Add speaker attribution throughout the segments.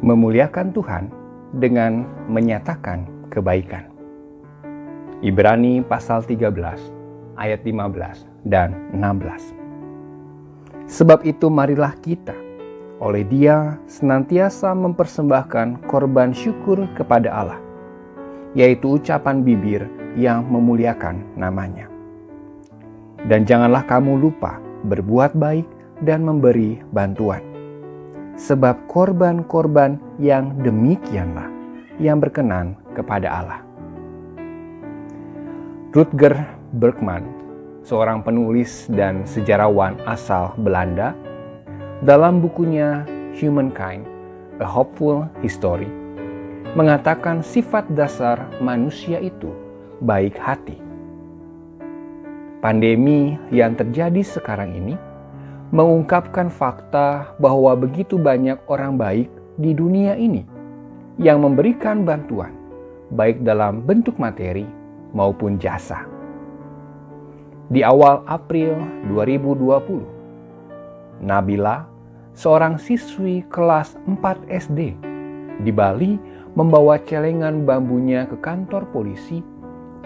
Speaker 1: memuliakan Tuhan dengan menyatakan kebaikan. Ibrani pasal 13 ayat 15 dan 16. Sebab itu marilah kita oleh Dia senantiasa mempersembahkan korban syukur kepada Allah, yaitu ucapan bibir yang memuliakan namanya. Dan janganlah kamu lupa berbuat baik dan memberi bantuan, sebab korban-korban yang demikianlah yang berkenan kepada Allah. Rutger Bregman, seorang penulis dan sejarawan asal Belanda, dalam bukunya Humankind: A Hopeful History, mengatakan sifat dasar manusia itu baik hati. Pandemi yang terjadi sekarang ini mengungkapkan fakta bahwa begitu banyak orang baik di dunia ini yang memberikan bantuan, baik dalam bentuk materi maupun jasa. Di awal April 2020, Nabila, seorang siswi kelas 4 SD di Bali, membawa celengan bambunya ke kantor polisi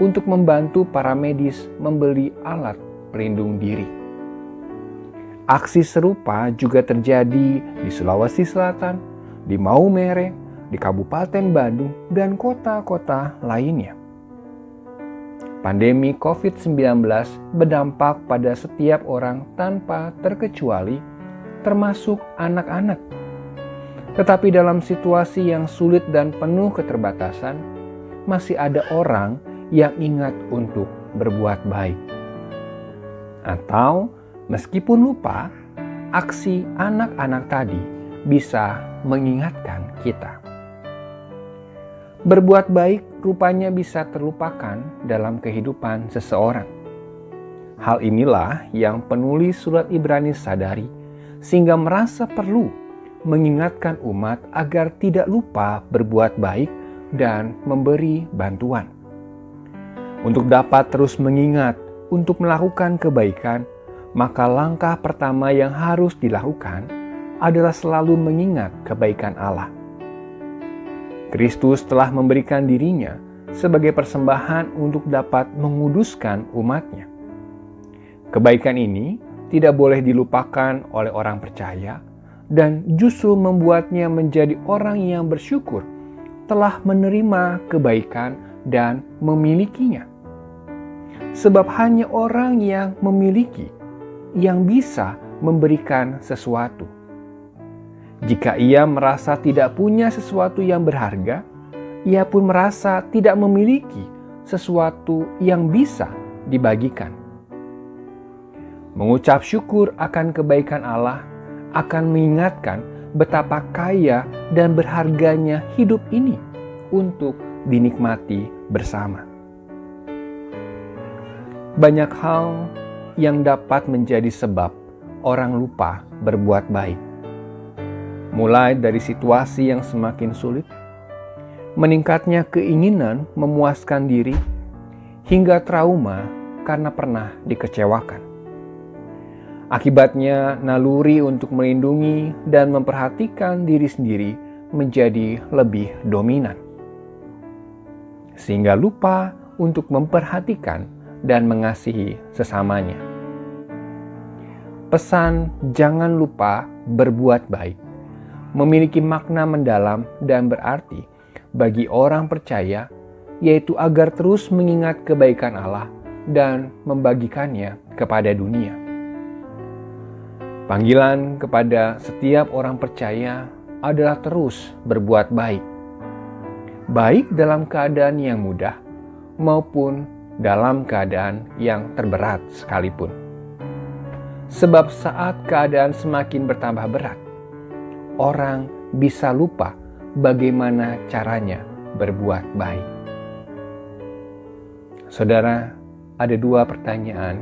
Speaker 1: untuk membantu para medis membeli alat pelindung diri. Aksi serupa juga terjadi di Sulawesi Selatan, di Maumere, di Kabupaten Bandung, dan kota-kota lainnya. Pandemi COVID-19 berdampak pada setiap orang tanpa terkecuali, termasuk anak-anak. Tetapi dalam situasi yang sulit dan penuh keterbatasan, masih ada orang yang ingat untuk berbuat baik. Atau meskipun lupa, aksi anak-anak tadi bisa mengingatkan kita. Berbuat baik rupanya bisa terlupakan dalam kehidupan seseorang. Hal inilah yang penulis surat Ibrani sadari, sehingga merasa perlu mengingatkan umat agar tidak lupa berbuat baik dan memberi bantuan. Untuk dapat terus mengingat untuk melakukan kebaikan, maka langkah pertama yang harus dilakukan adalah selalu mengingat kebaikan Allah. Kristus telah memberikan dirinya sebagai persembahan untuk dapat menguduskan umatnya. Kebaikan ini tidak boleh dilupakan oleh orang percaya dan justru membuatnya menjadi orang yang bersyukur telah menerima kebaikan dan memilikinya. Sebab hanya orang yang memiliki yang bisa memberikan sesuatu. Jika ia merasa tidak punya sesuatu yang berharga, ia pun merasa tidak memiliki sesuatu yang bisa dibagikan. Mengucap syukur akan kebaikan Allah akan mengingatkan betapa kaya dan berharganya hidup ini untuk dinikmati bersama. Banyak hal yang dapat menjadi sebab orang lupa berbuat baik. Mulai dari situasi yang semakin sulit, meningkatnya keinginan memuaskan diri, hingga trauma karena pernah dikecewakan. Akibatnya, naluri untuk melindungi dan memperhatikan diri sendiri menjadi lebih dominan, sehingga lupa untuk memperhatikan dan mengasihi sesamanya. Pesan jangan lupa berbuat baik memiliki makna mendalam dan berarti bagi orang percaya, yaitu agar terus mengingat kebaikan Allah dan membagikannya kepada dunia. Panggilan kepada setiap orang percaya adalah terus berbuat baik, baik dalam keadaan yang mudah maupun dalam keadaan yang terberat sekalipun. Sebab saat keadaan semakin bertambah berat, orang bisa lupa bagaimana caranya berbuat baik. Saudara, ada dua pertanyaan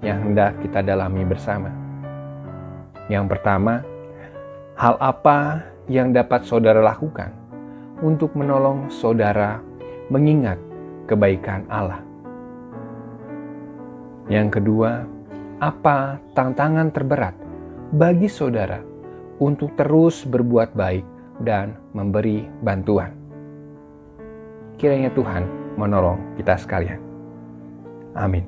Speaker 1: yang hendak kita dalami bersama. Yang pertama, hal apa yang dapat saudara lakukan untuk menolong saudara mengingat kebaikan Allah? Yang kedua, apa tantangan terberat bagi saudara untuk terus berbuat baik dan memberi bantuan. Kiranya Tuhan menolong kita sekalian. Amin.